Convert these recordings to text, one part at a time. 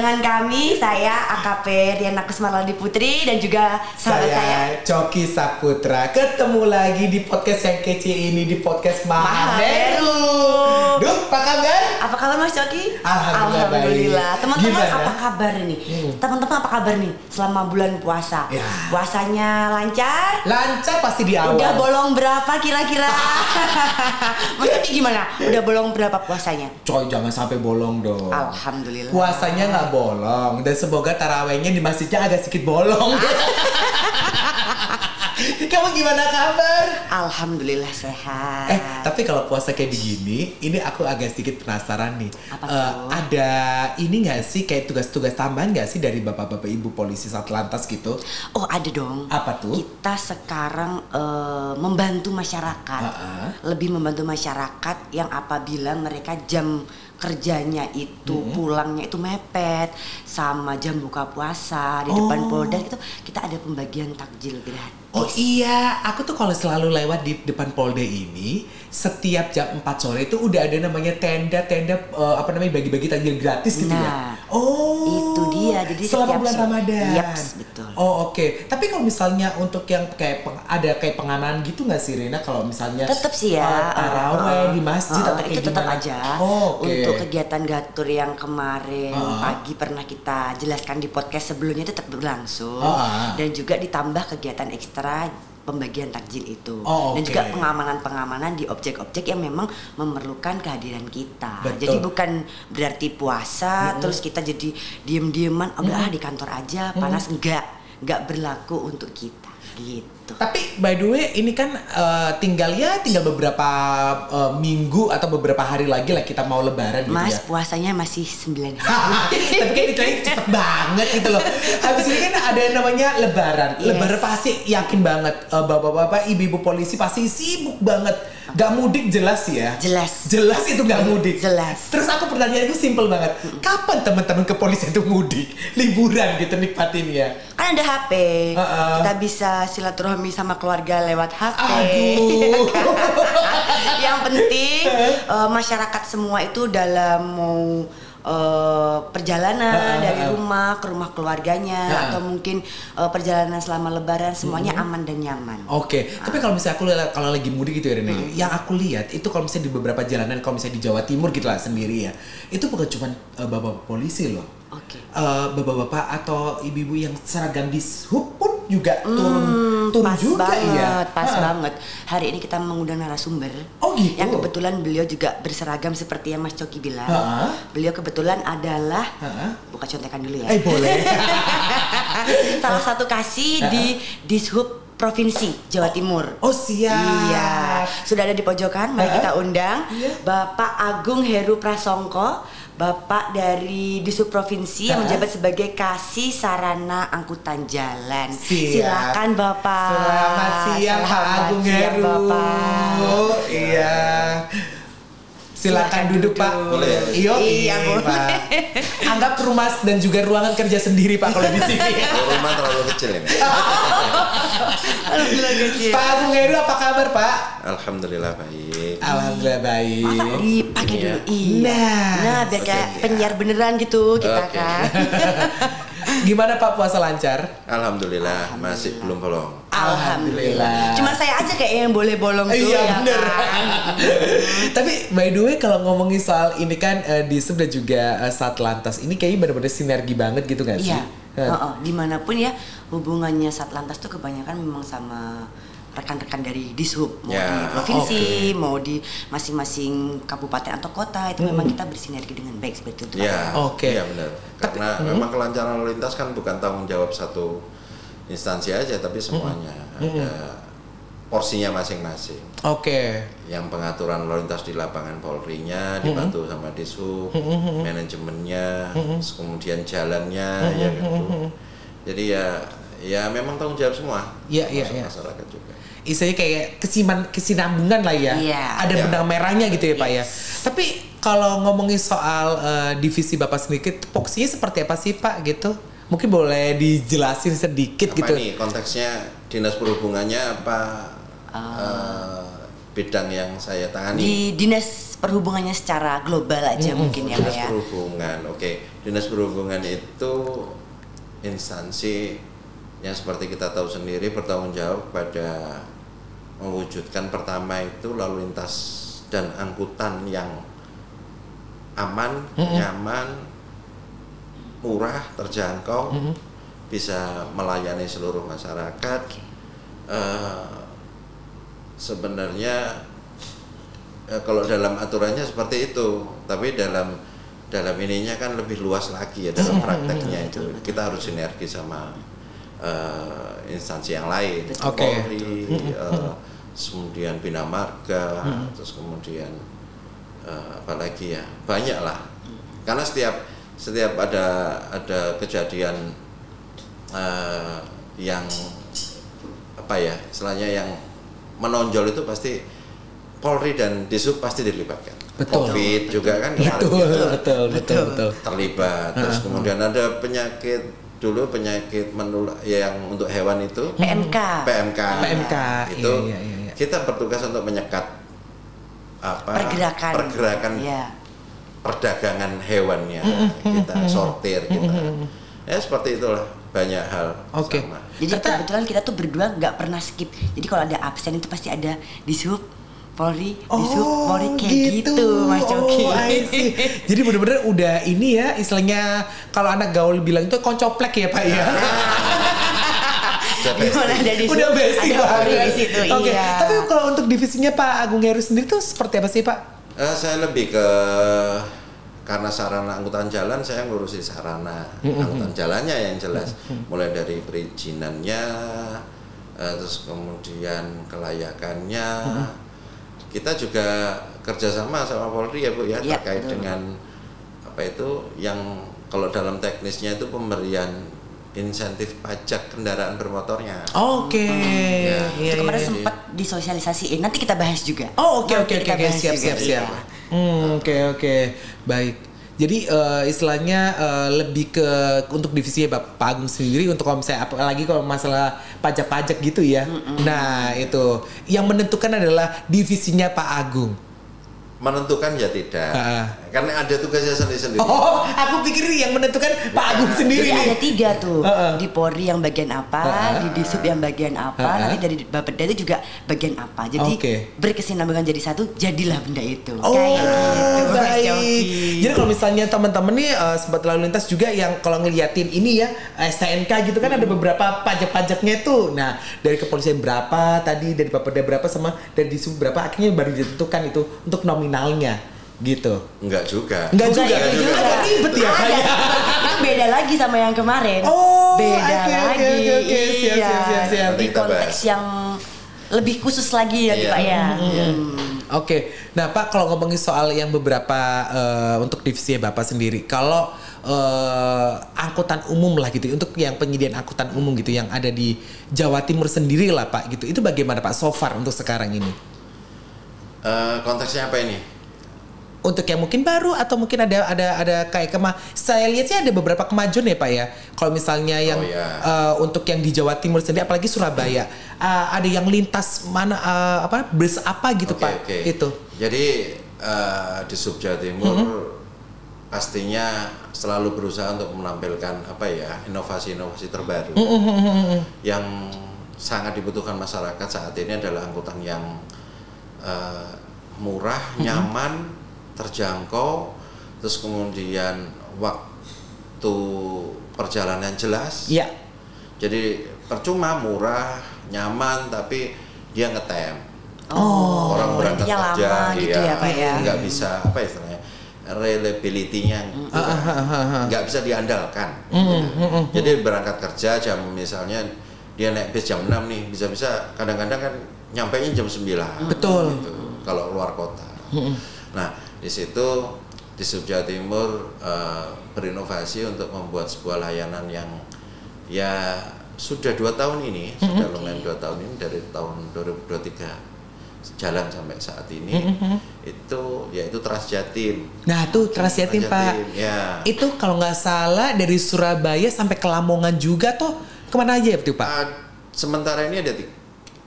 Barengan kami, saya AKP Riana Kusmarladi Putri dan juga sahabat saya Coki Saputra. Ketemu lagi di podcast yang kece ini, di podcast Mahameru. Duh, apa kabar? Apa kabar Mas Coki? Alhamdulillah. Teman-teman apa kabar nih? Teman-teman apa kabar nih selama bulan puasa? Ya. Puasanya lancar? Lancar pasti di awal. Udah bolong berapa kira-kira? Mas Coki gimana? Udah bolong berapa puasanya? Coy, jangan sampai bolong dong. Alhamdulillah. Puasanya nggak bolong dan semoga tarawehnya di masjidnya agak sedikit bolong. Kamu gimana kabar? Alhamdulillah sehat. Tapi kalau puasa kayak begini, ini aku agak sedikit penasaran nih. Apa tuh? Ada ini nggak sih kayak tugas-tugas tambahan nggak sih dari bapak-bapak ibu polisi Satlantas gitu? Oh ada dong. Apa tuh? Kita sekarang membantu masyarakat, lebih membantu masyarakat yang apabila mereka jam kerjanya itu pulangnya itu mepet sama jam buka puasa di depan Polda itu kita ada pembagian takjil gratis. Oh iya, aku tuh kalau selalu lewat di depan Polda ini setiap jam 4 sore itu udah ada namanya tenda-tenda bagi-bagi takjil gratis gitu ya. Oh, itu dia. Jadi selama bulan Ramadan. Yaps, betul. Oh oke. Tapi kalau misalnya untuk yang kayak ada kayak pengamanan gitu nggak sih Rina? Kalau misalnya tetap sih ya taraweh di masjid atau kayak itu tetap gimana? aja. Oh, okay. Untuk kegiatan gatur yang kemarin pagi pernah kita jelaskan di podcast sebelumnya itu tetap berlangsung dan juga ditambah kegiatan ekstra pembagian takjil itu dan juga pengamanan di objek-objek yang memang memerlukan kehadiran kita. Betul. Jadi bukan berarti puasa terus kita jadi diem-dieman di kantor aja panas, enggak berlaku untuk kita gitu. Tapi by the way ini kan tinggal beberapa minggu atau beberapa hari lagi lah kita mau lebaran gitu. Mas, ya. puasanya masih 9 hari. Tapi kan itu cepet banget gitu loh. Habis ini kan ada yang namanya lebaran. Yes. Lebaran pasti yakin banget bapak-bapak, ibu-ibu polisi pasti sibuk banget. Gak mudik jelas ya. Jelas itu gak mudik. Jelas. Terus aku pertanyaannya simple banget. Kapan teman-teman kepolisian itu mudik? Liburan gitu nikmatin ya. Kan ada HP. Kita bisa silaturahmi sama keluarga lewat HP. Aduh. Yang penting masyarakat semua itu dalam mau perjalanan dari rumah ke rumah keluarganya atau mungkin perjalanan selama lebaran semuanya aman dan nyaman. Oke. Tapi kalau misalnya aku kalau lagi mudik gitu ya Rene, yang aku lihat itu kalau misalnya di beberapa jalanan, kalau misalnya di Jawa Timur gitu lah sendiri ya, itu bukan cuma bapak polisi loh. Oke. Bapak-bapak atau ibu-ibu yang seragam dishub pun juga turun pas juga banget, ya. Pas banget. Hari ini kita mengundang narasumber. Oh gitu. Yang kebetulan beliau juga berseragam seperti yang Mas Coki bilang. Beliau kebetulan adalah buka contekan dulu ya. Boleh. Salah satu kasih di Dishub Provinsi Jawa Timur. Oh siap. Iya. Sudah ada di pojokan. Mari kita undang Bapak Agung Heru Prasongko, Bapak dari Dishub Provinsi yang menjabat sebagai Kasih Sarana Angkutan Jalan. Silakan Bapak. Selamat siang Pak Agung Heru. Bapak. Iya. Silakan duduk Pak. Boleh. Iya, boleh. Pak. Anggap rumah dan juga ruangan kerja sendiri Pak kalau di sini. Rumah terlalu kecil ini. Alhamdulillah kecil. Pak Agung Heru apa kabar Pak? Alhamdulillah baik. Alhamdulillah baik. Masa dipakai dulu? Iya. Nah, biar kayak penyiar beneran gitu kita kan. Gimana Pak puasa lancar? Alhamdulillah masih belum bolong. Alhamdulillah. Cuma saya aja kayak yang boleh bolong tuh. Iya bener. Kan? Tapi by the way kalau ngomongin soal ini kan Dishub dan juga Satlantas ini kayaknya benar-benar sinergi banget gitu nggak sih? Iya. Dimanapun ya hubungannya Satlantas tuh kebanyakan memang sama rekan-rekan dari Dishub, mau di provinsi, mau di masing-masing kabupaten atau kota itu memang kita bersinergi dengan baik seperti itu. Iya. Iya benar. Karena memang kelancaran lalu lintas kan bukan tanggung jawab satu instansi aja, tapi semuanya ada porsinya masing-masing. Yang pengaturan lalu lintas di lapangan Polri-nya dibantu sama Dishub, manajemennya, kemudian jalannya, ya gitu. Jadi ya memang tanggung jawab semua. Iya. Masyarakat juga. Istilahnya kayak kesinambungan lah ya. Ada benang merahnya gitu ya Pak ya. Tapi kalau ngomongin soal divisi Bapak sendiri, fokusnya seperti apa sih Pak gitu? Mungkin boleh dijelasin sedikit apa gitu. Nih konteksnya dinas perhubungannya apa bidang yang saya tangani. Di dinas perhubungannya secara global aja mungkin ya Pak ya. Dinas perhubungan, oke. Dinas perhubungan itu instansi yang seperti kita tahu sendiri bertanggung jawab pada mewujudkan pertama itu lalu lintas dan angkutan yang aman, nyaman, murah, terjangkau, bisa melayani seluruh masyarakat. Sebenarnya kalau dalam aturannya seperti itu, tapi dalam ininya kan lebih luas lagi ya dalam prakteknya itu. Kita harus sinergi sama instansi yang lain, Polri, kemudian Bina Marga, terus kemudian apalagi ya, banyak lah. Karena setiap ada kejadian yang apa ya, istilahnya yang menonjol itu pasti Polri dan Disub pasti dilibatkan. Betul. COVID juga kan betul. Terlibat. Terus kemudian ada penyakit menular yang untuk hewan itu PMK itu iya. Kita bertugas untuk menyekat pergerakan perdagangan hewannya, kita sortir kita. Ya seperti itulah, banyak hal. Sama. Jadi kebetulan kita tuh berdua nggak pernah skip. Jadi kalau ada absen itu pasti ada Disub, Polri, kayak gitu Mas Coki. Jadi benar-benar udah ini ya, istilahnya kalau anak gaul bilang itu koncoplek ya Pak ya. Udah besti di situ. Iya. Tapi kalau untuk divisinya Pak Agung Heru sendiri tuh seperti apa sih Pak? Saya lebih karena sarana angkutan jalan, saya ngurusi sarana angkutan jalannya yang jelas, mulai dari perizinannya, terus kemudian kelayakannya. Kita juga kerjasama sama Polri ya Bu ya, terkait dengan apa itu yang kalau dalam teknisnya itu pemberian insentif pajak kendaraan bermotornya. Oke. Itu kemarin sempat disosialisasiin. Nanti kita bahas juga. Oke. Siap. Oke. Baik. Jadi istilahnya lebih ke untuk divisi Pak Agung sendiri, untuk kalau misalnya apalagi kalau masalah pajak-pajak gitu ya. Nah itu yang menentukan adalah divisinya Pak Agung. Menentukan ya tidak, karena ada tugasnya sendiri-sendiri. Oh, aku pikir yang menentukan Pak Agung sendiri. Jadi ada 3 tuh, di Polri yang bagian apa, di Disub yang bagian apa, nanti dari Bapeda itu juga bagian apa. Jadi berkesinambungan jadi satu, jadilah benda itu. Kayak gitu. Baik. Jadi kalau misalnya teman-teman nih sobat lalu lintas juga yang kalau ngeliatin ini ya STNK gitu kan ada beberapa pajak-pajaknya tuh. Nah dari kepolisian berapa tadi, dari Bapeda berapa, sama dari Disub berapa, akhirnya baru ditentukan itu untuk nominalnya gitu. Enggak juga. Ribet ya kayak. Itu beda lagi sama yang kemarin. Beda lagi. Siap. Di konteks yang lebih khusus lagi ya Pak ya. Oke. Nah Pak, kalau ngomongin soal yang beberapa untuk divisi Bapak sendiri, kalau angkutan umum lah gitu, untuk yang penyediaan angkutan umum gitu yang ada di Jawa Timur sendiri lah Pak gitu, itu bagaimana Pak so far untuk sekarang ini? Konteksnya apa ini? Untuk yang mungkin baru atau mungkin ada kayak saya lihat sih ada beberapa kemajuan ya Pak ya. Kalau misalnya yang untuk yang di Jawa Timur sendiri, apalagi Surabaya, ada yang lintas mana bus apa gitu Pak. Itu. Jadi di Sub Jawa Timur pastinya selalu berusaha untuk menampilkan inovasi-inovasi terbaru. Yang sangat dibutuhkan masyarakat saat ini adalah angkutan yang murah, nyaman, terjangkau, terus kemudian waktu perjalanan jelas. Iya. Jadi percuma murah, nyaman, tapi dia ngetem. Orang berangkat kerja, gitu ya Pak ya. Nggak bisa istilahnya, reliability-nya nggak bisa diandalkan. Jadi berangkat kerja misalnya dia naik bis jam 6 nih, bisa-bisa kadang-kadang kan nyampainya jam 9. Betul. Gitu, kalau luar kota. Nah, di situ di Sub Jawa Timur berinovasi untuk membuat sebuah layanan yang ya sudah 2 tahun ini, sudah lumayan 2 tahun ini, dari tahun 2023 jalan sampai saat ini. Itu yaitu Trans Jatim. Nah, tuh Trans Jatim Pak. Ya. Itu kalau nggak salah dari Surabaya sampai ke Lamongan juga tuh. Kemana aja ya Pak? Sementara ini ada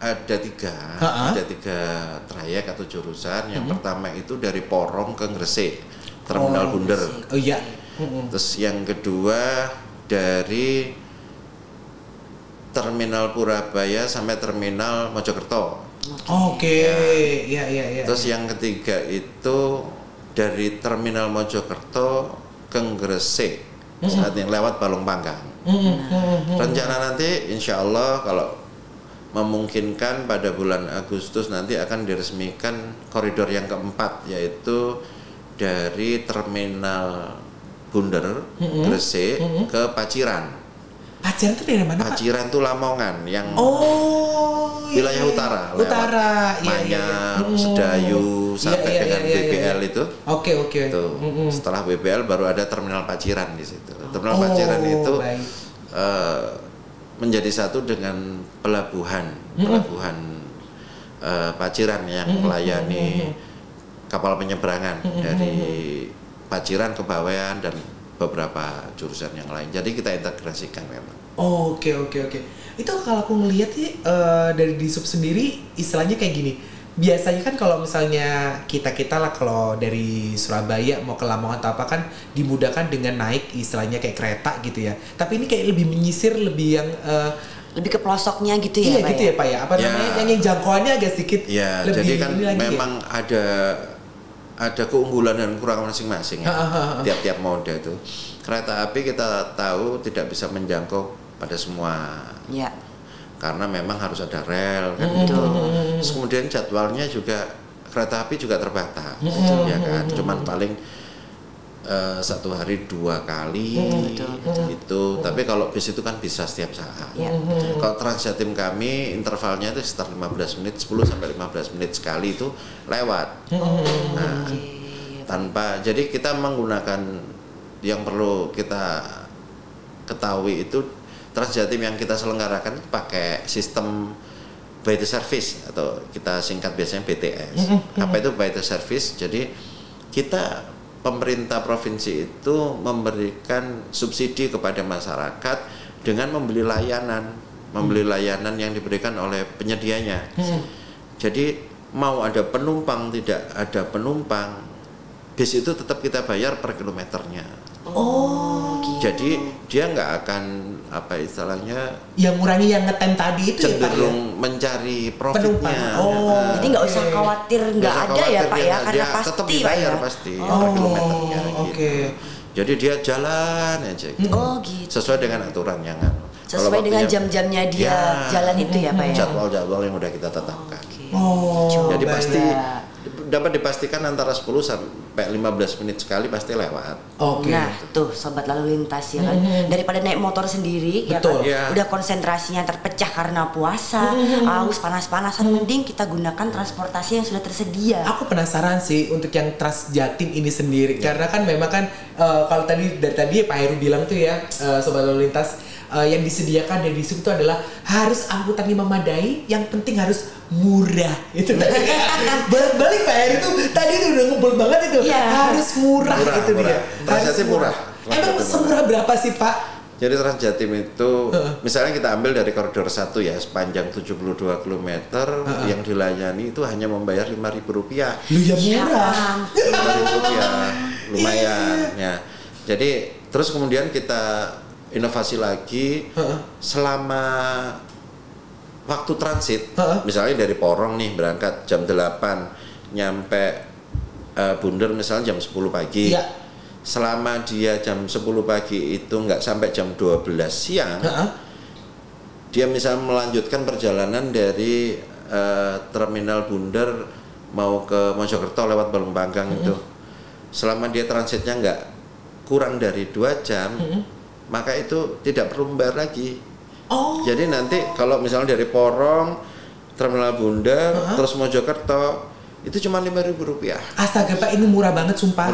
ada tiga trayek atau jurusan. Yang pertama itu dari Porong ke Gresik, Terminal Bunder. Oh iya. Terus yang kedua dari Terminal Purabaya sampai Terminal Mojokerto. Oke. Iya. Terus yang ketiga itu dari Terminal Mojokerto ke Gresik, saat yang lewat Balong Panggang. Rencana nanti insya Allah kalau memungkinkan pada bulan Agustus nanti akan diresmikan koridor yang keempat, yaitu dari Terminal Bunder, Gresik ke Paciran. Paciran itu dari mana, Pak? Paciran itu Lamongan yang wilayah utara. Manyar, Sedayu, sampai dengan BBL itu. Oke. Setelah BBL baru ada Terminal Paciran di situ. Terminal Paciran itu menjadi satu dengan pelabuhan Paciran yang melayani kapal penyeberangan dari Paciran ke Bawean dan beberapa jurusan yang lain. Jadi kita integrasikan memang. Oke. Itu kalau aku ngelihat sih dari Disub sendiri istilahnya kayak gini. Biasanya kan kalau misalnya kita lah kalau dari Surabaya mau ke Lamongan atau apa kan dimudahkan dengan naik istilahnya kayak kereta gitu ya. Tapi ini kayak lebih menyisir, lebih yang lebih ke pelosoknya gitu ya, Pak. Iya gitu ya, Pak ya. Apa namanya yang jangkauannya agak sedikit lebih. Jadi kan memang ada keunggulan dan kekurangan masing-masing ya. Tiap-tiap moda itu. Kereta api kita tahu tidak bisa menjangkau pada semua. Ya. Karena memang harus ada rel kan gitu. Terus kemudian jadwalnya juga kereta api juga terbatas. Ya kan. Cuman paling 1 hari 2 kali gitu. Tapi kalau bis itu kan bisa setiap saat. Kalau Transjatim kami intervalnya itu sekitar 15 menit, 10 sampai 15 menit sekali itu lewat. Nah, tanpa, jadi kita menggunakan yang perlu kita ketahui itu Transjatim yang kita selenggarakan pakai sistem by the service atau kita singkat biasanya BTS. Apa itu by the service? Jadi kita pemerintah provinsi itu memberikan subsidi kepada masyarakat dengan membeli layanan yang diberikan oleh penyedianya. Jadi mau ada penumpang tidak ada penumpang, bis itu tetap kita bayar per kilometernya. Jadi dia nggak akan apa istilahnya yang ngurangi yang ngetem tadi itu cenderung mencari profitnya. Jadi nggak usah khawatir nggak ada ya Pak ya, karena pasti tetap dibayar pasti per kilometernya. Gitu. Jadi dia jalan aja gitu. Sesuai dengan aturan yang sesuai dengan jam-jamnya dia jalan itu ya Pak ya. Jadwal-jadwal yang udah kita tetapkan. Jadi pasti dapat dipastikan antara 10 sampai 15 menit sekali pasti lewat. Nah, tuh sobat lalu lintas ya kan. Daripada naik motor sendiri ya kan. Udah konsentrasinya terpecah karena puasa, haus panas-panasan, mending kita gunakan transportasi yang sudah tersedia. Aku penasaran sih untuk yang Transjatim ini sendiri karena kan memang kan kalau dari tadi Pak Heru bilang tuh ya sobat lalu lintas yang disediakan dari Disub itu adalah harus angkutan yang memadai, yang penting harus murah. Itu tadi balik Pak Heru itu tadi itu udah ngumpul banget itu. Harus murah itu dia. Transjatim murah. Emang semurah berapa sih Pak? Jadi Transjatim itu misalnya kita ambil dari koridor 1 ya, sepanjang 72 km yang dilayani itu hanya membayar Rp5.000. Ya murah. Rp5.000 lumayan ya. Jadi terus kemudian kita inovasi lagi selama waktu transit. Misalnya dari Porong nih berangkat jam 8 nyampe Bunder misalnya jam 10 pagi. Selama dia jam 10 pagi itu nggak sampai jam 12 siang, dia misalnya melanjutkan perjalanan dari Terminal Bunder mau ke Mojokerto lewat Balong Panggang itu. Selama dia transitnya nggak kurang dari 2 jam, maka itu tidak perlu membayar lagi. Jadi nanti kalau misalnya dari Porong, Terminal Bunder, terus Mojokerto, itu cuma Rp5.000. Astaga Pak, ini murah banget sumpah.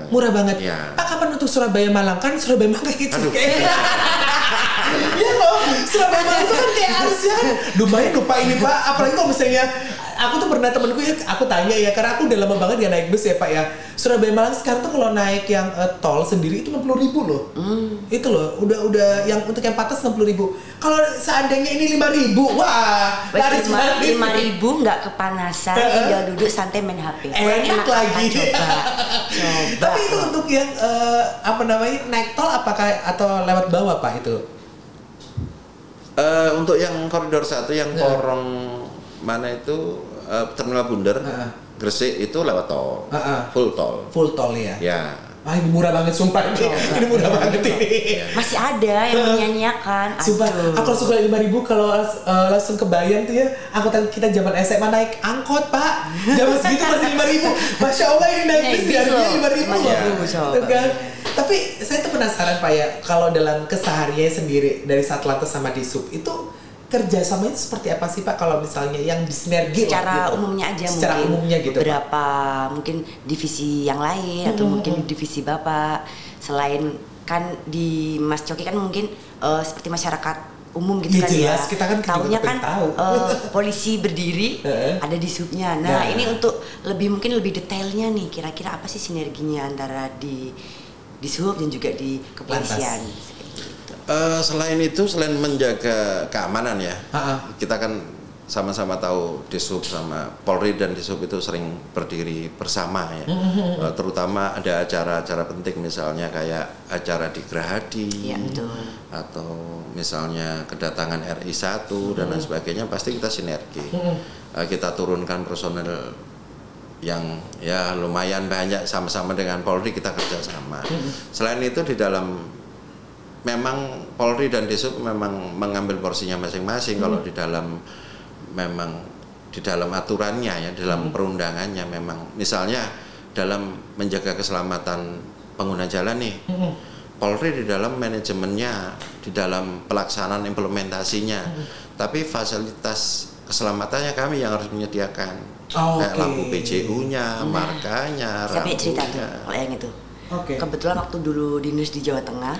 Murah banget. Ya. Pak, kapan untuk Surabaya Malang? Kan Surabaya Malang kayak gitu. Iya loh, Surabaya Malang itu kan kayak harusnya kan lumayan lupa ini Pak. Apalagi kalau misalnya aku tuh pernah temenku ya, aku tanya ya, karena aku udah lama banget gak naik bus ya Pak ya. Surabaya Malang sekarang tuh kalau naik yang tol sendiri itu 60.000 loh. Itu loh, udah yang untuk yang patas 60.000. Kalau seandainya ini 5.000, wah, laris 5.000 nggak kepanasan, tinggal duduk santai main HP. Enak lagi. Coba. Tapi itu untuk yang naik tol apakah atau lewat bawah Pak itu? Untuk yang koridor 1 yang Porong mana itu Terminal Bunder, Gresik itu lewat tol, full tol ya. Ya. Wah ini murah banget sumpah ini murah banget ini. Masih ada yang menyanyiakan. Sumpah, aku langsung ke 5.000 kalau langsung kebayang tuh ya angkutan kita zaman SMA naik angkot Pak. Zaman segitu masih 5.000. Masya Allah ini naik bis harganya 5.000 kan. Tapi saya tuh penasaran Pak ya, kalau dalam kesehariannya sendiri dari Satlantas sama Disub itu kerjasamanya seperti apa sih Pak kalau misalnya yang disinergi secara gitu? Umumnya aja secara mungkin umumnya gitu beberapa mungkin divisi yang lain atau mungkin divisi Bapak selain kan di Mas Coki kan mungkin seperti masyarakat umum gitu ya, kan jelas, ya kita kan tahunya kan tahu. polisi berdiri ada di subnya. Nah ini untuk mungkin lebih detailnya nih kira-kira apa sih sinerginya antara di sub dan juga di kepolisian. Selain itu, selain menjaga keamanan ya, kita kan sama-sama tahu Disub sama Polri dan Disub itu sering berdiri bersama ya. Terutama ada acara-acara penting misalnya kayak acara di Gerahadi, atau misalnya kedatangan RI 1 dan lain sebagainya, pasti kita sinergi. Kita turunkan personel yang ya lumayan banyak sama-sama dengan Polri, kita kerjasama. Selain itu di dalam memang Polri dan Disub memang mengambil porsinya masing-masing. Kalau di dalam memang di dalam aturannya ya, dalam perundangannya memang misalnya dalam menjaga keselamatan pengguna jalan nih, Polri di dalam manajemennya, di dalam pelaksanaan implementasinya, tapi fasilitas keselamatannya kami yang harus menyediakan, kayak lampu PJU-nya, markanya, sampai cerita tuh kalau yang itu. Kebetulan waktu dulu dinas di Jawa Tengah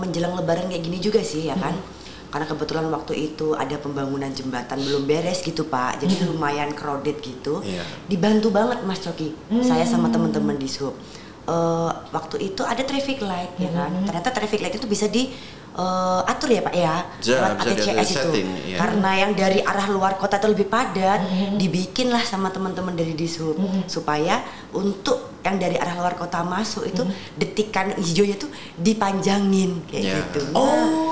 menjelang Lebaran kayak gini juga sih ya kan, karena kebetulan waktu itu ada pembangunan jembatan belum beres gitu Pak, jadi lumayan crowded gitu. Dibantu banget Mas Coki, saya sama teman-teman di sub. Waktu itu ada traffic light ya kan, ternyata traffic light itu bisa di atur ya Pak ya, lewat ATCS itu setting, karena yang dari arah luar kota itu lebih padat, dibikinlah sama teman-teman dari Disub supaya untuk yang dari arah luar kota masuk itu detikan hijaunya tuh dipanjangin kayak gitu.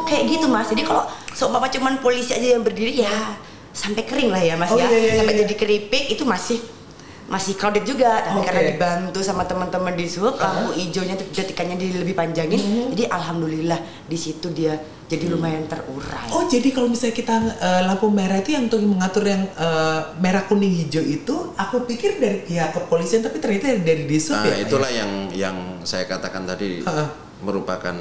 Kayak gitu Mas. Jadi kalau Bapak cuman polisi aja yang berdiri ya sampai kering lah ya Mas sampai jadi keripik itu masih crowded juga, tapi karena dibantu sama teman-teman di sub, lampu hijaunya detikannya lebih panjangin, jadi alhamdulillah di situ dia jadi lumayan terurai. Jadi kalau misalnya kita lampu merah itu yang untuk mengatur yang merah kuning hijau itu, aku pikir dari pihak kepolisian, tapi ternyata dari Disub ya. Itulah yang saya katakan tadi merupakan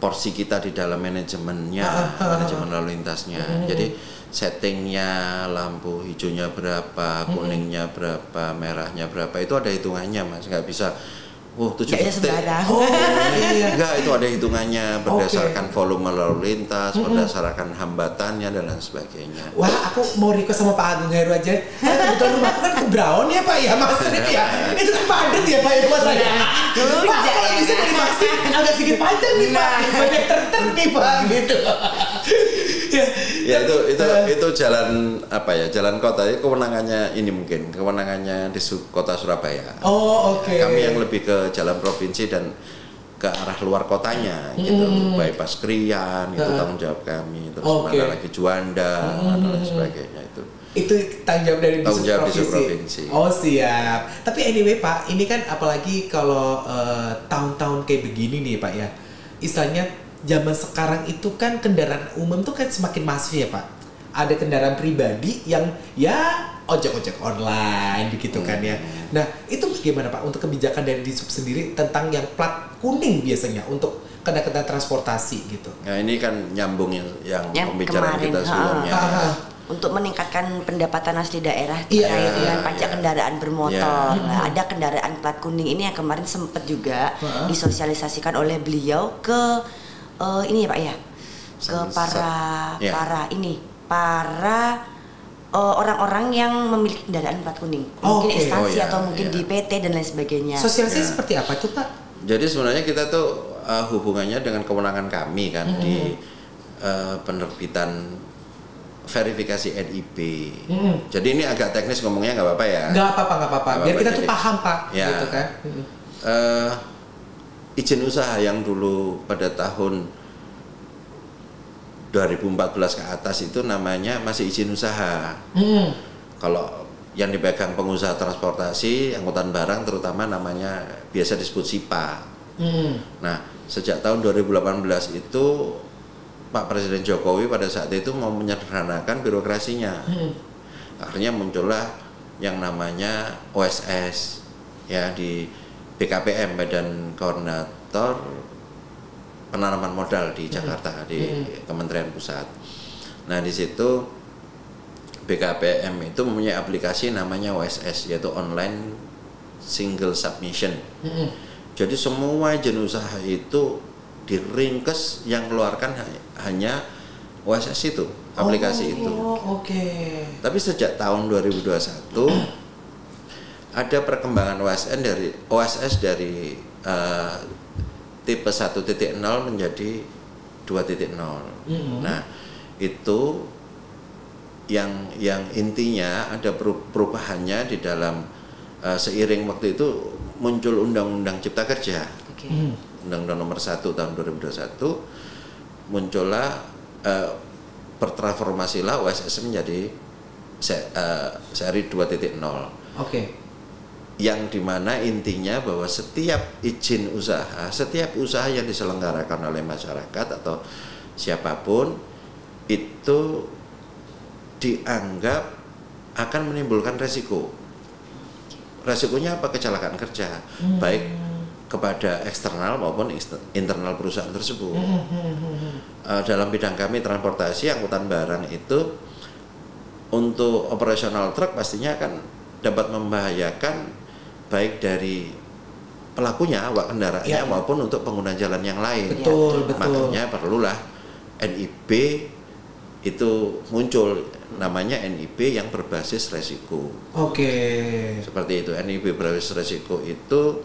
porsi kita di dalam manajemennya, manajemen lalu lintasnya. Jadi settingnya, lampu hijaunya berapa, kuningnya berapa, merahnya berapa, itu ada hitungannya Mas, nggak bisa 7 detik. Enggak, itu ada hitungannya berdasarkan volume lalu lintas, berdasarkan hambatannya dan lain sebagainya. Wah, aku mau request sama Pak Agung Heru aja. Kebetulan rumahku kan ke Brown ya Pak ya, maksudnya ya. Itu kan padat ya Pak ya rumah saya. Pak, kalau bisa dari Maxim agak sedikit panjang nih Pak, banyak tertentu nih Pak gitu. Ya itu jalan jalan kota itu kewenangannya ini mungkin kewenangannya di kota Surabaya. Kami yang lebih ke jalan provinsi dan ke arah luar kotanya gitu, bypass Krian itu tanggung jawab kami, terus mana lagi Juanda dan sebagainya itu tanggung jawab dari provinsi. Siap. Tapi anyway Pak, ini kan apalagi kalau tahun-tahun kayak begini nih Pak ya, istilahnya zaman sekarang itu kan kendaraan umum tuh kan semakin masif ya Pak. Ada kendaraan pribadi yang ya ojek online begitu kan ya. Nah itu bagaimana Pak untuk kebijakan dari Disub sendiri tentang yang plat kuning biasanya untuk kendaraan transportasi gitu. Nah ini kan nyambung yang pembicaraan kita sebelumnya. Untuk meningkatkan pendapatan asli daerah terkait dengan pajak kendaraan bermotor. Ada kendaraan plat kuning ini yang kemarin sempat juga disosialisasikan oleh beliau ke ini ya Pak ya, ke para orang-orang yang memiliki kendaraan plat kuning, mungkin instansi atau mungkin di PT dan lain sebagainya. Sosialisasi seperti apa tuh Pak? Jadi sebenarnya kita tuh hubungannya dengan kewenangan kami kan di penerbitan verifikasi NIB. Jadi ini agak teknis ngomongnya, nggak apa-apa ya? Nggak apa-apa. Biar kita tuh paham Pak, ya, gitu kan. Izin usaha yang dulu pada tahun 2014 ke atas itu namanya masih izin usaha. Kalau yang dipegang pengusaha transportasi, angkutan barang terutama namanya biasa disebut SIPA. Nah, sejak tahun 2018 itu Pak Presiden Jokowi pada saat itu mau menyederhanakan birokrasinya. Akhirnya muncullah yang namanya OSS ya di BKPM, Badan Koordinator Penanaman Modal di Jakarta di Kementerian Pusat. Nah, di situ BKPM itu mempunyai aplikasi namanya OSS, yaitu Online Single Submission. Jadi semua izin usaha itu diringkes, yang keluarkan hanya OSS itu, aplikasi itu. Tapi sejak tahun 2021 ada perkembangan OSS dari tipe 1.0 menjadi 2.0. Nah, itu yang intinya ada perubahannya di dalam seiring waktu itu muncul Undang-Undang Cipta Kerja. Undang-Undang Nomor 1 tahun 2021 muncullah bertransformasilah OSS menjadi seri 2.0. Yang dimana intinya bahwa setiap izin usaha, setiap usaha yang diselenggarakan oleh masyarakat atau siapapun itu dianggap akan menimbulkan resiko. Resikonya apa? Kecelakaan kerja, baik kepada eksternal maupun internal perusahaan tersebut. Dalam bidang kami transportasi angkutan barang itu, untuk operasional truk pastinya akan dapat membahayakan baik dari pelakunya, awak kendaraannya, maupun untuk pengguna jalan yang lain. Betul. Makanya perlulah NIB itu muncul, namanya NIB yang berbasis resiko. Seperti itu, NIB berbasis resiko itu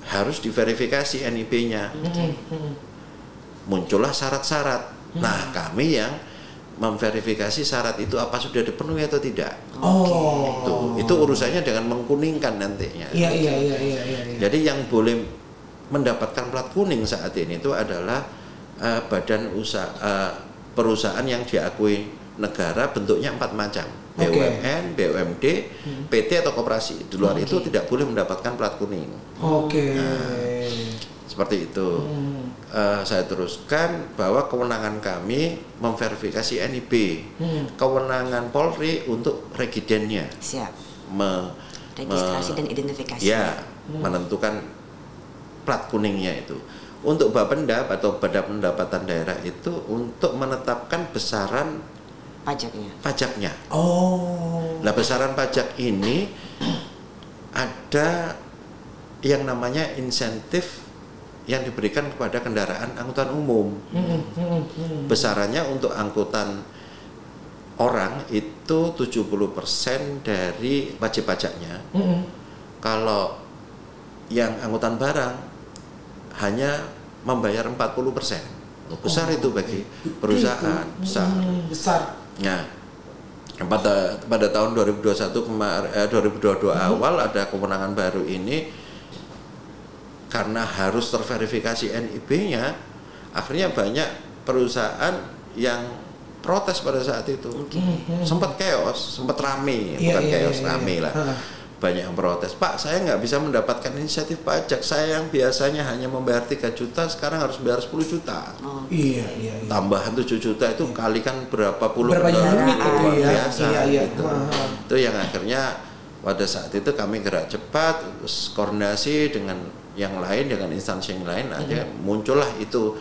harus diverifikasi NIB-nya. Muncullah syarat-syarat. Nah, kami yang memverifikasi syarat itu apa sudah dipenuhi atau tidak. Itu urusannya dengan mengkuningkan nantinya. Jadi yang boleh mendapatkan plat kuning saat ini itu adalah badan usaha perusahaan yang diakui negara, bentuknya 4 macam. BUMN, BUMD, PT atau koperasi. Di luar itu tidak boleh mendapatkan plat kuning. Seperti itu. Saya teruskan bahwa kewenangan kami memverifikasi NIB, kewenangan Polri untuk regidennya, registrasi dan identifikasi. Menentukan plat kuningnya itu. Untuk Bapenda atau Badan Pendapatan Daerah itu untuk menetapkan besaran pajaknya. Nah, besaran pajak ini ada yang namanya insentif yang diberikan kepada kendaraan angkutan umum. Besarannya untuk angkutan orang itu 70% dari wajib pajaknya. Kalau yang angkutan barang hanya membayar 40%. Besar itu bagi perusahaan, besar. Nah, pada tahun 2022 awal ada kewenangan baru ini, karena harus terverifikasi NIB-nya, akhirnya banyak perusahaan yang protes pada saat itu. Sempat chaos, sempat rame, rame lah. Banyak yang protes, Pak, saya nggak bisa mendapatkan insentif pajak, saya yang biasanya hanya membayar 3 juta, sekarang harus bayar 10 juta. Tambahan 7 juta itu kalikan berapa puluh kendaraan, luar biasa. Itu yang akhirnya pada saat itu kami gerak cepat, terus koordinasi dengan yang lain, dengan instansi yang lain, aja muncullah itu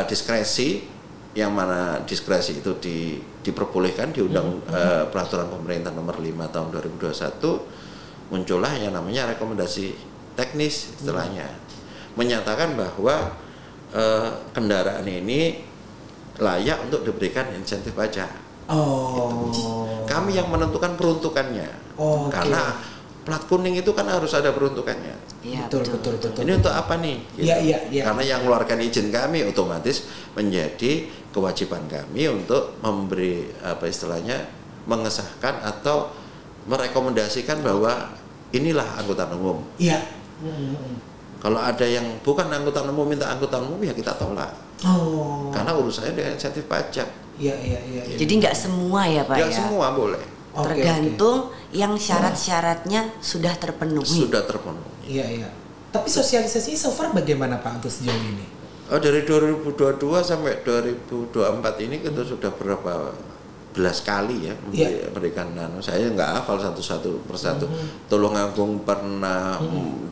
diskresi, yang mana diskresi itu diperbolehkan di peraturan pemerintah nomor 5 tahun 2021. Muncullah yang namanya rekomendasi teknis istilahnya, menyatakan bahwa kendaraan ini layak untuk diberikan insentif pajak. Kami yang menentukan peruntukannya. Karena plat kuning itu kan harus ada peruntukannya. Ya, betul. Ini untuk apa nih? Gitu. Iya. Karena yang mengeluarkan izin kami otomatis menjadi kewajiban kami untuk memberi mengesahkan atau merekomendasikan bahwa inilah angkutan umum. Iya. Kalau ada yang bukan angkutan umum minta angkutan umum ya kita tolak. Karena urusannya dengan insentif pajak. Iya. Jadi nggak semua ya Pak ya? Nggak semua boleh. Tergantung yang syarat-syaratnya sudah terpenuhi. Sudah terpenuhi. Iya. Tapi sosialisasinya so far bagaimana Pak untuk sejauh ini? Dari 2022 sampai 2024 ini kita sudah berapa belas kali ya memberikan saya nggak hafal satu persatu. Tulungagung pernah,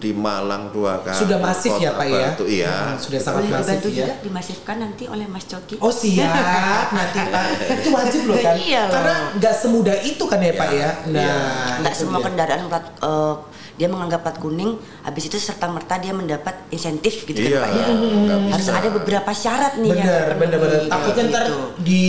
di Malang 2 kali. Sudah masif ya Pak ya? Iya. Sudah sangat masif dibantu ya. juga dimasifkan nanti oleh Mas Coki. Oh siap, nanti Pak. Itu wajib loh kan? Iya loh. Karena nggak semudah itu kan ya Pak ya. Nah, nggak semua kendaraan plat dia menganggap plat kuning, habis itu serta-merta dia mendapat insentif gitu kan Pak ya. Harus ada beberapa syarat nih bener. Takutnya ntar di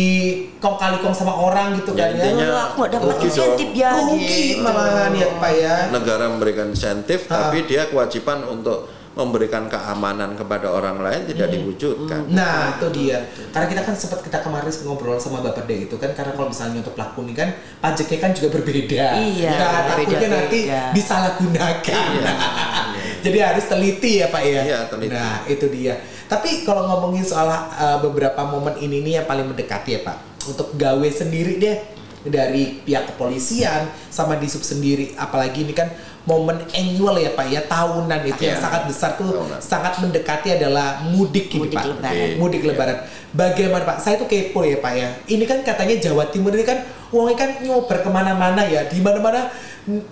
kong-kali-kong sama orang gitu kan ya. Aku nggak dapat insentif ya. Rugi malahan ya Pak ya. Negara memberikan insentif tapi dia kewajiban untuk memberikan keamanan kepada orang lain tidak diwujudkan. Nah itu dia. Karena kita kemarin ngobrol sama Bapak D itu kan, karena kalau misalnya untuk plat kuning kan pajaknya kan juga berbeda. Iya. Nah, takutnya nanti disalahgunakan. Iya. Jadi harus teliti ya Pak ya. Iya, teliti. Nah itu dia. Tapi kalau ngomongin soal beberapa momen ini nih yang paling mendekati ya Pak, untuk gawe sendiri deh dari pihak kepolisian sama Disub sendiri, apalagi ini kan momen annual ya Pak ya, tahunan itu yang sangat besar tuh, sangat mendekati adalah mudik ini Pak. Mudik Lebaran. Bagaimana Pak? Saya tuh kepo ya Pak ya. Ini kan katanya Jawa Timur ini kan uangnya kan nyobar kemana-mana ya, di mana-mana.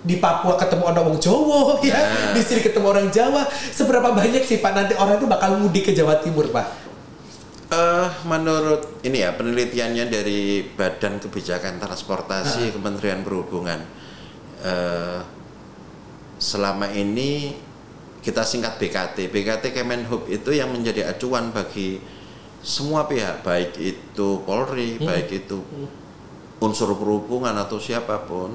Di Papua ketemu orang Jawa ya, di sini ketemu orang Jawa. Seberapa banyak sih Pak nanti orang itu bakal mudik ke Jawa Timur Pak? Menurut ini ya penelitiannya dari Badan Kebijakan Transportasi Kementerian Perhubungan, selama ini kita singkat BKT Kemenhub itu yang menjadi acuan bagi semua pihak, baik itu Polri, baik itu unsur perhubungan atau siapapun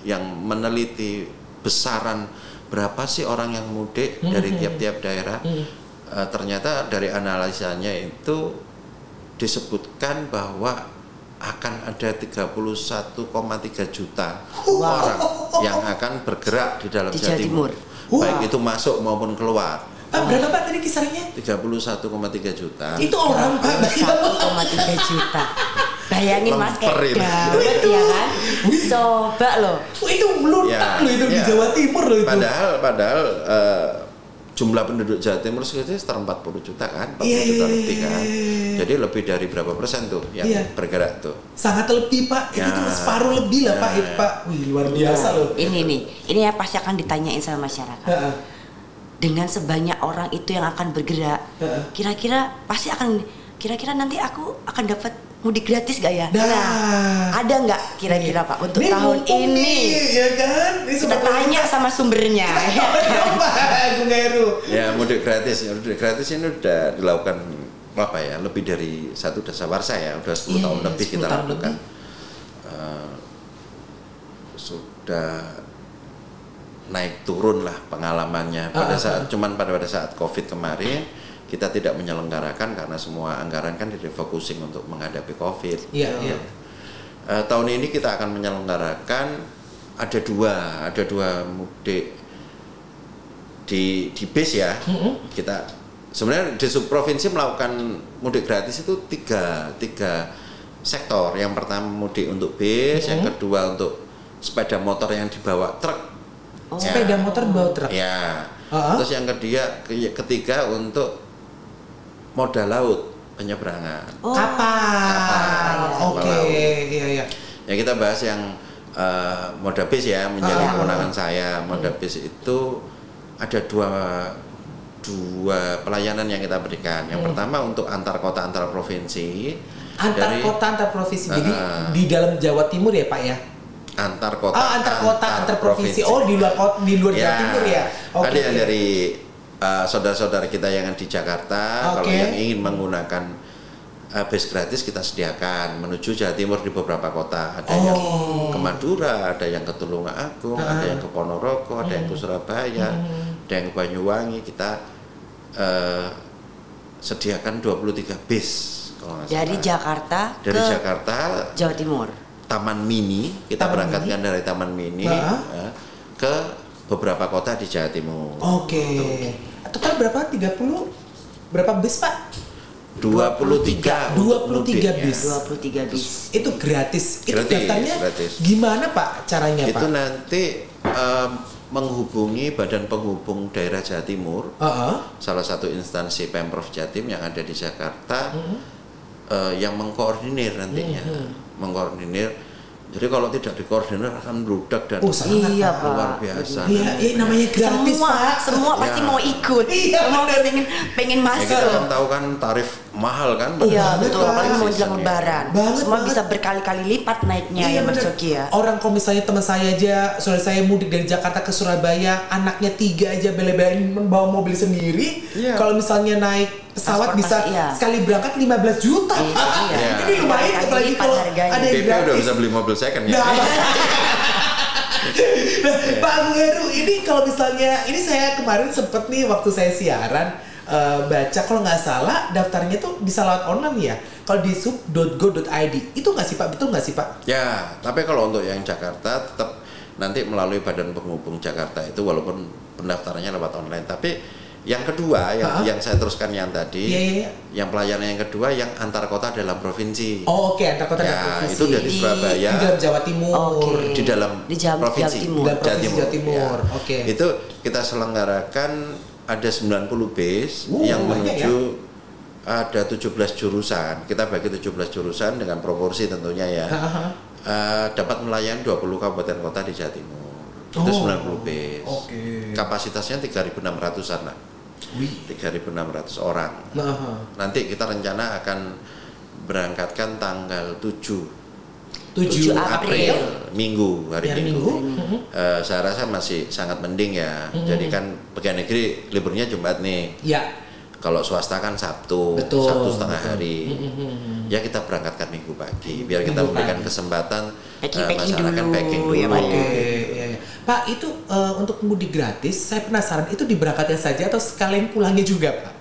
yang meneliti besaran berapa sih orang yang mudik dari tiap-tiap daerah. Ternyata dari analisanya itu disebutkan bahwa akan ada 31,3 juta orang yang akan bergerak di dalam Jawa Timur. Baik itu masuk maupun keluar. Berapa Pak tadi kisarannya? 31,3 juta. Itu orang Pak, 1,3 juta. Bayangin Mas kayak dawet ya kan? Coba loh. Itu meluntak loh itu di Jawa Timur loh itu. Padahal jumlah penduduk Jawa Timur sekitar 40 juta kan, 40 juta lebih kan. Jadi lebih dari berapa persen tuh yang bergerak tuh? Sangat lebih Pak, itu tuh separuh lebih lah Pak, itu Pak. Wih luar biasa loh. Ini yang pasti akan ditanyain sama masyarakat. Dengan sebanyak orang itu yang akan bergerak, kira-kira nanti aku akan dapat mudik gratis gak ya? Nah, ada nggak kira-kira Pak untuk tahun ini? Ya kan? Kita tanya sama sumbernya. Ya mudik gratis ini udah dilakukan lebih dari satu dasawarsa ya, udah 10 tahun lebih kita lakukan. Sudah naik turun lah pengalamannya pada saat COVID kemarin. Kita tidak menyelenggarakan karena semua anggaran kan refocusing untuk menghadapi COVID. Tahun ini kita akan menyelenggarakan ada dua mudik di bis ya. Kita sebenarnya di subprovinsi melakukan mudik gratis itu tiga sektor. Yang pertama mudik untuk bis, yang kedua untuk sepeda motor yang dibawa truk. Sepeda motor bawa truk. Ya. Terus yang ketiga untuk moda laut penyeberangan. Kapal. Oke. Iya. Ya kita bahas yang moda bis ya, menjadi kewenangan saya. Moda bis itu ada dua pelayanan yang kita berikan. Yang pertama untuk antar kota antar provinsi. Antar provinsi. Jadi di dalam Jawa Timur ya Pak ya? Antar kota antar provinsi. Oh di luar Jawa Timur ya? Ada yang dari saudara-saudara kita yang di Jakarta, kalau yang ingin menggunakan bis gratis kita sediakan menuju Jawa Timur di beberapa kota. Ada yang ke Madura, ada yang ke Tulungagung, ada yang ke Ponorogo, ada yang ke Surabaya, ada yang ke Banyuwangi. Kita sediakan 23 bis dari Jakarta Jawa Timur. Taman Mini, kita berangkatkan dari Taman Mini ke beberapa kota di Jawa Timur. Total berapa? 30 berapa bis, Pak? 23 bis. Itu gratis. Itu daftarnya gimana, Pak, caranya, Pak? Itu nanti menghubungi Badan Penghubung Daerah Jawa Timur, salah satu instansi Pemprov Jatim yang ada di Jakarta, yang mengkoordinir nantinya, mengkoordinir. Jadi kalau tidak dikoordinir akan meludak dan luar biasa. Iya, namanya gratis, Pak. Semua pasti mau ikut. Semua pengen masuk. Ya, kita kan tahu kan tarif mahal kan. Iya, betul. Apalagi mau jelang Lebaran. Semua bisa berkali-kali lipat naiknya ya, Mas Coki ya. Orang kalau misalnya teman saya aja, saudara saya mudik dari Jakarta ke Surabaya, anaknya 3 aja bela-belain membawa mobil sendiri. Kalau misalnya naik pesawat bisa sekali berangkat 15 juta. Ini lumayan apalagi kalau ada yang gratis. Udah bisa beli mobil second ya. Pak Agung Heru, ini kalau misalnya ini saya kemarin sempet nih waktu saya siaran baca kalau nggak salah daftarnya tuh bisa lewat online ya. Kalau di sub.go.id itu nggak sih, Pak? Betul nggak sih, Pak? Ya, tapi kalau untuk yang Jakarta tetap nanti melalui Badan Penghubung Jakarta itu walaupun pendaftarannya lewat online, tapi yang kedua, yang saya teruskan yang tadi, yang pelayanan yang kedua yang antar kota dalam provinsi. Antar kota dalam provinsi. Itu dari Surabaya. Di dalam Jawa Timur. Di dalam provinsi. Jawa Timur. Itu kita selenggarakan ada 90 bis yang menuju ada 17 jurusan. Kita bagi 17 jurusan dengan proporsi tentunya ya. Dapat melayani 20 kabupaten kota di Jawa Timur. Itu 90 bis. Kapasitasnya 3.600-an lah. 3.600 orang. Nanti kita rencana akan berangkatkan tanggal 7 April, hari Minggu. Saya rasa masih sangat mending ya. Jadi kan pegawai negeri liburnya Jumat nih. Kalau swasta kan Sabtu setengah hari. Ya kita berangkatkan Minggu pagi biar kita memberikan kesempatan masyarakat packing dulu. Pak, itu untuk mudik gratis, saya penasaran itu diberangkatkan saja atau sekalian pulangnya juga, Pak?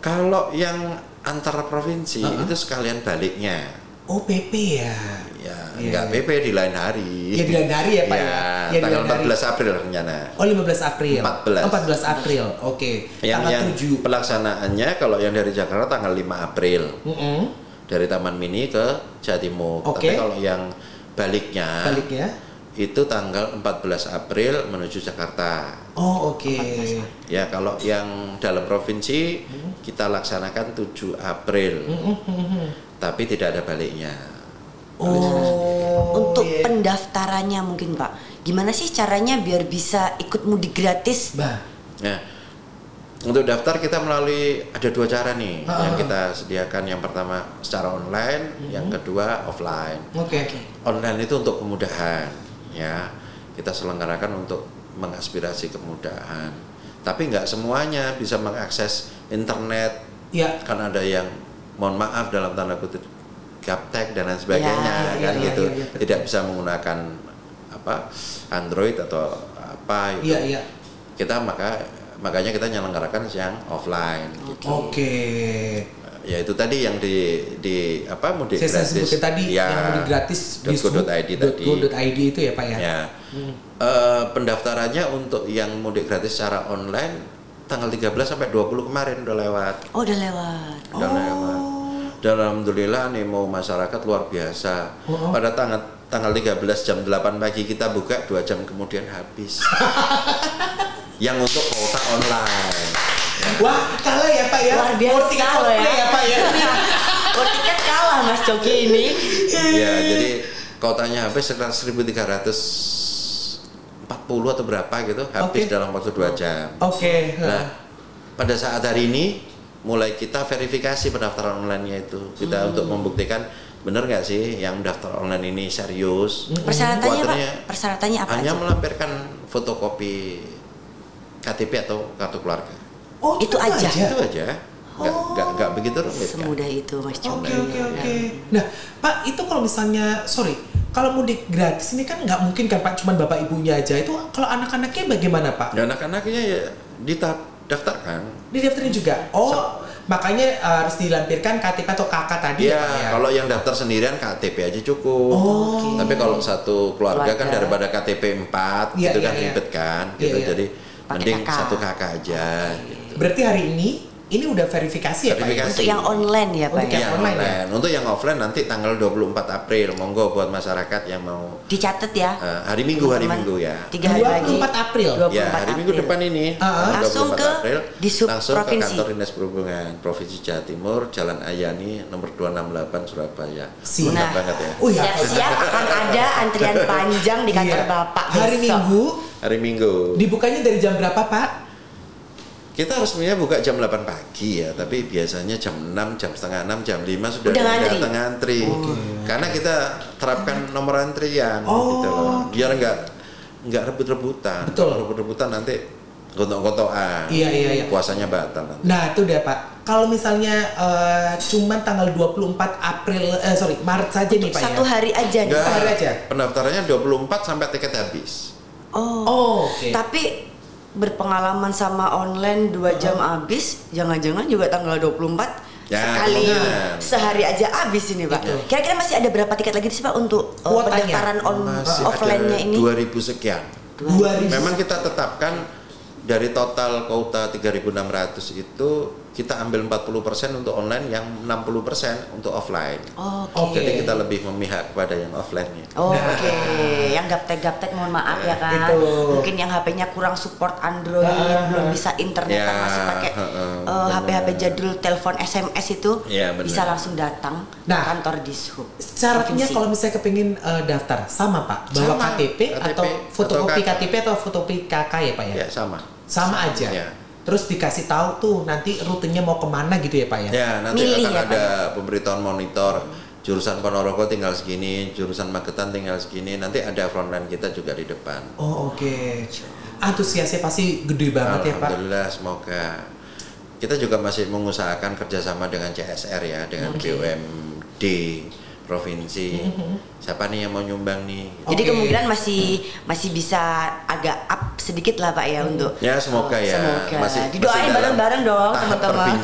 Kalau yang antar provinsi itu sekalian baliknya. PP ya? Enggak PP di lain hari. Ya di lain hari ya, Pak ya? Tanggal 14 April rencana. 15 April? 14 April, Yang 7 pelaksanaannya kalau yang dari Jakarta tanggal 5 April. Dari Taman Mini ke Jawa Timur. Tapi kalau yang baliknya itu tanggal 14 April menuju Jakarta. Ya, kalau yang dalam provinsi kita laksanakan 7 April. Tapi tidak ada baliknya. Untuk pendaftarannya mungkin, Pak, gimana sih caranya biar bisa ikut mudik gratis? Untuk daftar kita melalui ada 2 cara nih yang kita sediakan. Yang pertama secara online, yang kedua offline. Online itu untuk kemudahan, ya kita selenggarakan untuk mengaspirasi kemudahan. Tapi nggak semuanya bisa mengakses internet. Kan ada yang mohon maaf dalam tanda kutip gaptek dan lain sebagainya tidak bisa menggunakan Android atau apa itu. Kita makanya kita menyelenggarakan yang offline. Ya itu tadi yang di mudik gratis tadi yang mudik gratis di go.id itu ya, Pak ya. Pendaftarannya untuk yang mudik gratis secara online tanggal 13 sampai 20 kemarin udah lewat. Udah lewat. Dan alhamdulillah animo masyarakat luar biasa. Pada tanggal 13 jam 8 pagi kita buka, 2 jam kemudian habis. Yang untuk kuota online. Wah, kalah ya, Pak ya. Luar biasa loh ya, Pak ya. Tiket kalah Mas Coki ini. Ya, jadi kuotanya habis sekitar 1.340 atau berapa gitu, habis dalam waktu 2 jam. Nah, pada saat hari ini mulai kita verifikasi pendaftaran online-nya itu. Kita untuk membuktikan benar nggak sih yang daftar online ini serius. Persyaratannya apa? Hanya melampirkan fotokopi KTP atau kartu keluarga. Itu aja. Itu aja. Nggak begitu rumit. Semudah kan? Itu Mas Coki. Oke. Nah Pak, itu kalau misalnya, kalau mudik gratis ini kan nggak mungkin kan Pak, cuman bapak ibunya aja. Itu kalau anak-anaknya bagaimana Pak? Ya anak-anaknya ya didaftarkan. Didaftarin juga? Makanya harus dilampirkan KTP atau KK tadi ya, Pak ya? Kalau yang daftar sendirian KTP aja cukup. Tapi kalau satu keluarga kan daripada KTP 4 itu kan ribet kan gitu. Jadi mending satu KK aja gitu. Berarti hari ini udah verifikasi ya Pak? Untuk yang online ya Pak? Untuk yang online. Ya? Untuk yang offline nanti tanggal 24 April. Monggo buat masyarakat yang mau dicatat ya. Hari Minggu ya. 3 hari lagi. 24 April. 24 ya, hari Minggu depan ini. Langsung ke April, Disub langsung Provinsi. ke kantor Dinas Perhubungan Provinsi Jawa Timur, Jalan Ayani nomor 268 Surabaya. Nah, banget ya. Siap-siap akan ada antrian panjang di kantor Bapak besok. Hari Minggu. Dibukanya dari jam berapa Pak? Kita resminya buka jam 8 pagi ya, tapi biasanya jam 6, jam setengah 6, jam 5 sudah datang antri. Karena kita terapkan nomor antrian gitu loh. Biar nggak rebut-rebutan. Betul. Rebut-rebutan nanti gontok-gontokan. Iya. Puasanya batal nanti. Nah, itu deh Pak. Kalau misalnya cuman tanggal 24 Maret saja nih Pak Satu hari aja nih. Satu hari aja. Pendaftarannya 24 sampai tiket habis. Oke. Tapi berpengalaman sama online 2 jam habis, jangan-jangan juga tanggal 24 sekali sehari aja habis ini Pak. Kira-kira masih ada berapa tiket lagi sih Pak untuk pendaftaran offline-nya ini? 2000 sekian. 2000. Memang kita tetapkan dari total kuota 3.600 itu kita ambil 40% untuk online, yang 60% untuk offline. Jadi kita lebih memihak kepada yang offline-nya. Yang gaptek-gaptek mohon maaf ya kan. Mungkin yang HP-nya kurang support Android, belum bisa internetan, masih pakai HP-HP jadul, telepon SMS itu bisa langsung datang ke kantor Dishub. Syaratnya kalau misalnya kepingin daftar sama Pak, bawa KTP atau fotokopi KTP atau fotokopi KK ya Pak ya? Ya sama aja. Terus dikasih tahu tuh nanti rutenya mau kemana gitu ya Pak ya? Ya, nanti akan ada pemberitahuan monitor. Jurusan Ponorogo tinggal segini, jurusan Magetan tinggal segini. Nanti ada frontline kita juga di depan. Antusiasnya pasti gede banget ya Pak. Alhamdulillah, semoga. Kita juga masih mengusahakan kerjasama dengan CSR ya, dengan BUMD provinsi. Siapa nih yang mau nyumbang nih? Jadi kemungkinan masih bisa agak up sedikit lah Pak ya untuk. Ya semoga Masih didoain bareng-bareng dong teman-teman.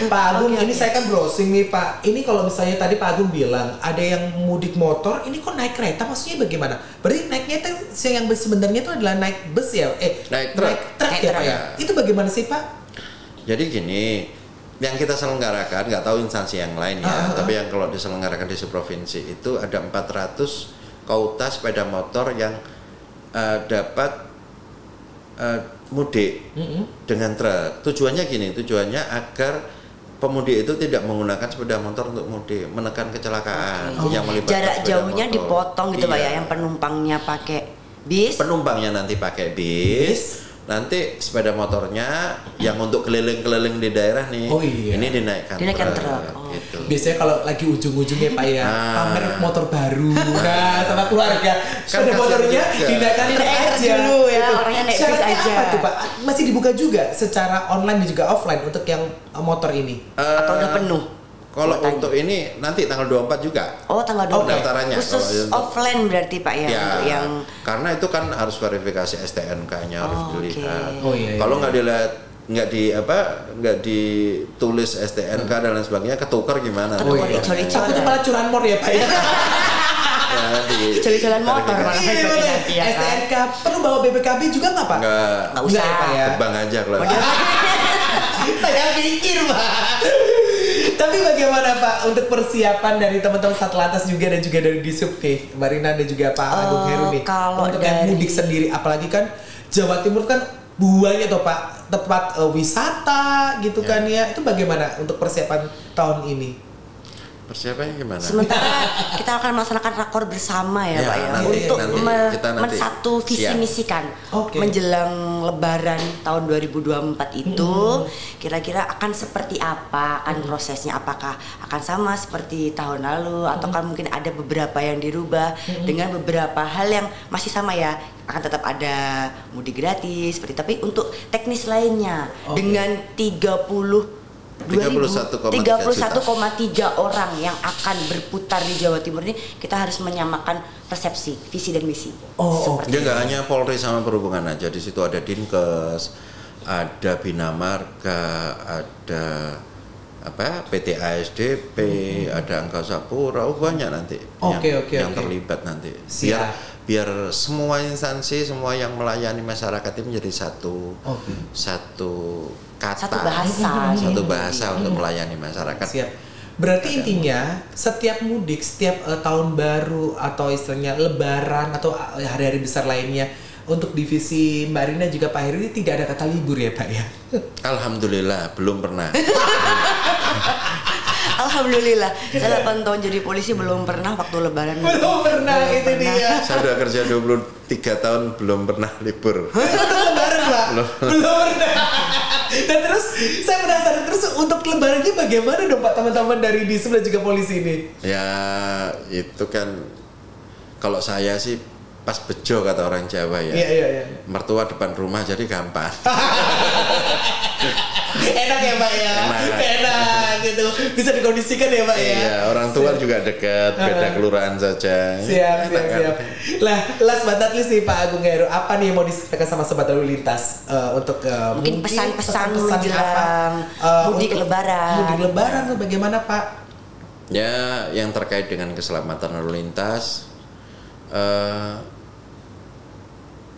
Pak Agung, ini saya kan browsing nih Pak. Ini kalau misalnya tadi Pak Agung bilang ada yang mudik motor, ini kok naik kereta, maksudnya bagaimana? Berarti naiknya itu yang sebenarnya itu adalah naik bus ya? Naik truk ya Pak ya? Itu bagaimana sih Pak? Jadi gini, yang kita selenggarakan, nggak tahu instansi yang lain ya, tapi yang kalau diselenggarakan di provinsi itu ada 400 kuota sepeda motor yang dapat mudik dengan truk. Tujuannya agar pemudik itu tidak menggunakan sepeda motor untuk mudik, menekan kecelakaan yang melibatkan jarak jauhnya motor. Dipotong gitu Pak ya, yang penumpangnya pakai bis. Penumpangnya nanti pakai bis. Nanti sepeda motornya yang untuk keliling-keliling di daerah nih, ini dinaikkan truk. Gitu. Biasanya kalau lagi ujung-ujungnya Pak ya, pamer motor baru, sama keluarga, sepeda motornya dinaikkan truk aja dulu ya, orangnya naik bis aja. Apa tuh Pak? Masih dibuka juga secara online dan juga offline untuk yang motor ini? Atau udah penuh? Kalau untuk ini nanti tanggal 24 juga. Tanggal 24. Pendaftarannya. Khusus offline berarti Pak ya, untuk yang. Karena itu kan harus verifikasi STNK-nya harus dilihat. Kalau nggak dilihat, nggak ditulis STNK dan lain sebagainya, ketukar gimana? Takutnya malah curanmor ya Pak ya. Jalan motor malah nanti ya. STNK perlu bawa BPKB juga nggak Pak? Nggak usah ya Pak ya. Terbang aja kalau. Saya pikir Pak. Tapi bagaimana Pak untuk persiapan dari teman-teman Satlantas juga dan juga dari Disub nih, Mbak Rina dan juga Pak Agung Heru nih, untuk yang mudik sendiri, apalagi kan Jawa Timur kan banyak tuh Pak tempat wisata gitu kan ya, itu bagaimana untuk persiapan tahun ini? Persiapannya gimana? Sementara kita akan melaksanakan rakor bersama ya Pak ya, untuk mensatu visi misikan menjelang Lebaran tahun 2024 itu kira-kira akan seperti apa, akan prosesnya, apakah akan sama seperti tahun lalu atau kan mungkin ada beberapa yang dirubah dengan beberapa hal yang masih sama ya, akan tetap ada mudik gratis seperti, tapi untuk teknis lainnya dengan 31,3 orang yang akan berputar di Jawa Timur ini, kita harus menyamakan persepsi, visi dan misi. Dia nggak hanya Polri sama Perhubungan aja, di situ ada Dinkes, ada Bina Marga, ada PT ASDP, ada Angkasa Pura, banyak nanti yang terlibat nanti. Biar semua instansi, semua yang melayani masyarakat itu menjadi satu kata, satu bahasa untuk melayani masyarakat. Siap. Berarti intinya setiap mudik, setiap tahun baru atau istilahnya Lebaran atau hari-hari besar lainnya, untuk divisi Mbak Rina juga Pak Heru ini tidak ada kata libur ya Pak ya? Alhamdulillah belum pernah. Alhamdulillah, saya 8 tahun jadi polisi belum pernah waktu Lebaran. Belum pernah, itu dia. Saya udah kerja 23 tahun belum pernah libur. Lebaran Pak? Belum pernah. Dan terus saya penasaran, terus untuk Lebarannya bagaimana dong Pak, teman-teman dari Disub dan juga polisi ini? Ya itu kan kalau saya sih pas bejo kata orang Jawa ya. Iya. Mertua depan rumah jadi gampang. Enak ya Pak ya? Enak gitu. Bisa dikondisikan ya Pak ya? Iya, orang tua juga dekat, beda kelurahan saja. Siap. Lah, last but not least nih Pak Agung Heru, apa nih yang mau disampaikan sama Sobat Lalu Lintas untuk mungkin pesan-pesan menjelang mudik Lebaran. Mudik Lebaran tuh bagaimana Pak? Ya, yang terkait dengan keselamatan lalu lintas,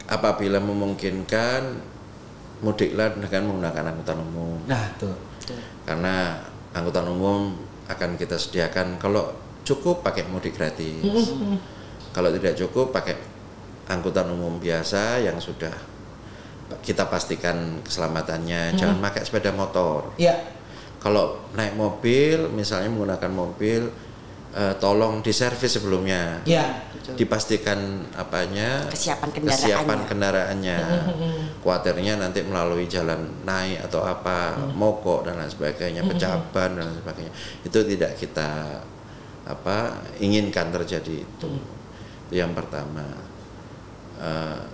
apabila memungkinkan mudiklah dengan menggunakan angkutan umum. Nah, tuh. Karena angkutan umum akan kita sediakan, kalau cukup pakai mudik gratis. Kalau tidak cukup pakai angkutan umum biasa yang sudah kita pastikan keselamatannya. Jangan pakai sepeda motor. Iya. Kalau naik mobil, misalnya menggunakan mobil, tolong diservis sebelumnya. Iya. Dipastikan kesiapan kendaraannya. Khawatirnya nanti melalui jalan naik atau mogok dan lain sebagainya, pecah ban dan lain sebagainya. Itu tidak kita inginkan terjadi itu. Itu yang pertama.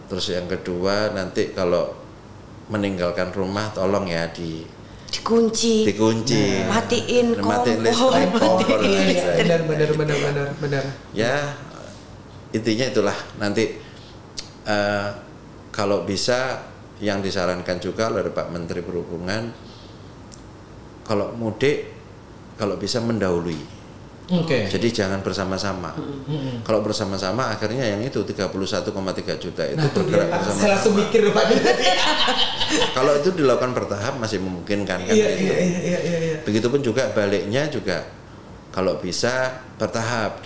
Terus yang kedua, nanti kalau meninggalkan rumah tolong ya dikunci, matiin listrik, kompor, benar. Ya, intinya itulah. Nanti kalau bisa yang disarankan juga oleh Pak Menteri Perhubungan, kalau mudik kalau bisa mendahului. Jadi jangan bersama-sama. Kalau bersama-sama akhirnya yang itu 31,3 juta itu bergerak bersama. Saya langsung mikir Pak. Kalau itu dilakukan bertahap masih memungkinkan kan? Iya. Begitupun juga baliknya juga kalau bisa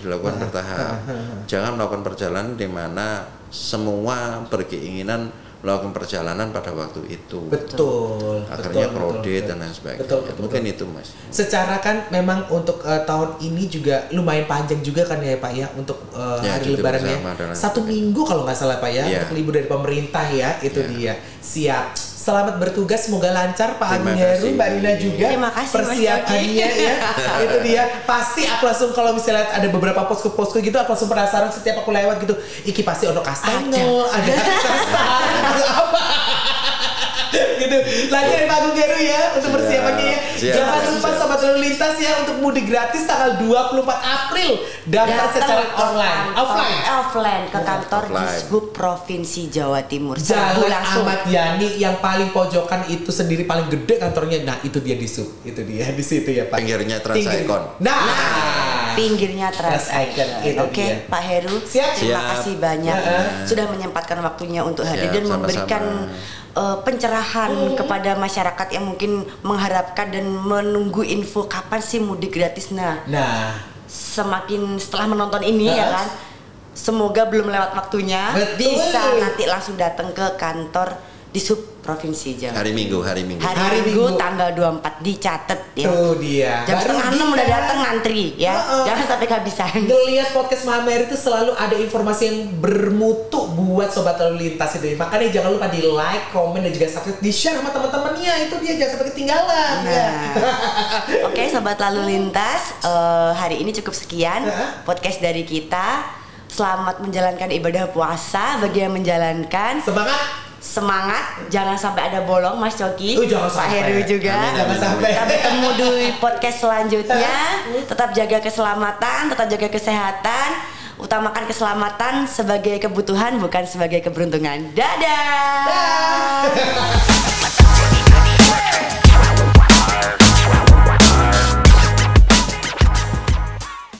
dilakukan bertahap. Jangan melakukan perjalanan di mana semua berkeinginan melakukan perjalanan pada waktu itu. Betul. Akhirnya crowded dan lain sebagainya. Betul. Mungkin itu Mas. Secara kan memang untuk tahun ini juga lumayan panjang juga kan ya Pak ya, untuk hari Lebarannya. 1 minggu kalau nggak salah Pak ya, untuk libur dari pemerintah ya, itu dia. Siap. Selamat bertugas, semoga lancar Pak Agung Heru, Mbak Rina juga. Terima kasih persiapannya ya. Itu dia. Pasti aku langsung kalau misalnya ada beberapa posko-posko gitu, aku langsung penasaran setiap aku lewat gitu. Iki pasti ono kastengel, ada kasar, ada apa? Gitu. Lanjut Pak Agung Heru ya untuk persiapannya ya. Jangan lupa Sobat Lalu Lintas ya, untuk mudik gratis tanggal 24 April daftar secara offline ke kantor Dishub Provinsi Jawa Timur. Jalan Ahmad Yani yang paling pojokan itu sendiri, paling gede kantornya. Nah, itu dia Dishub. Itu dia di situ ya Pak. Pinggirnya Trans-Icon. Pinggirnya Trans-Icon. Oke, Pak Heru. Terima kasih banyak sudah menyempatkan waktunya untuk hadir dan memberikan pencerahan kepada masyarakat yang mungkin mengharapkan dan menunggu info kapan sih mudik gratis. Nah, semakin setelah menonton ini ya kan, semoga belum lewat waktunya. Betul. Bisa nanti langsung datang ke kantor di sub provinsi Jawa. Hari Minggu. Hari Minggu tanggal 24 dicatat ya. Tuh dia. Jam setengah 6 udah datang ngantri ya. Jangan sampai kehabisan. Ngelihat podcast Mama Mary itu selalu ada informasi yang bermutu buat sobat lalu lintas itu. Makanya jangan lupa di like, komen dan juga subscribe, di share sama teman-temannya. Itu dia, jangan sampai ketinggalan. Nah. Oke, sobat lalu lintas, hari ini cukup sekian podcast dari kita. Selamat menjalankan ibadah puasa bagi yang menjalankan. Semangat, jangan sampai ada bolong Mas Coki, Pak Heru juga. Jangan sampai. Kita bertemu di podcast selanjutnya. Tetap jaga keselamatan, tetap jaga kesehatan. Utamakan keselamatan sebagai kebutuhan bukan sebagai keberuntungan. Dadah.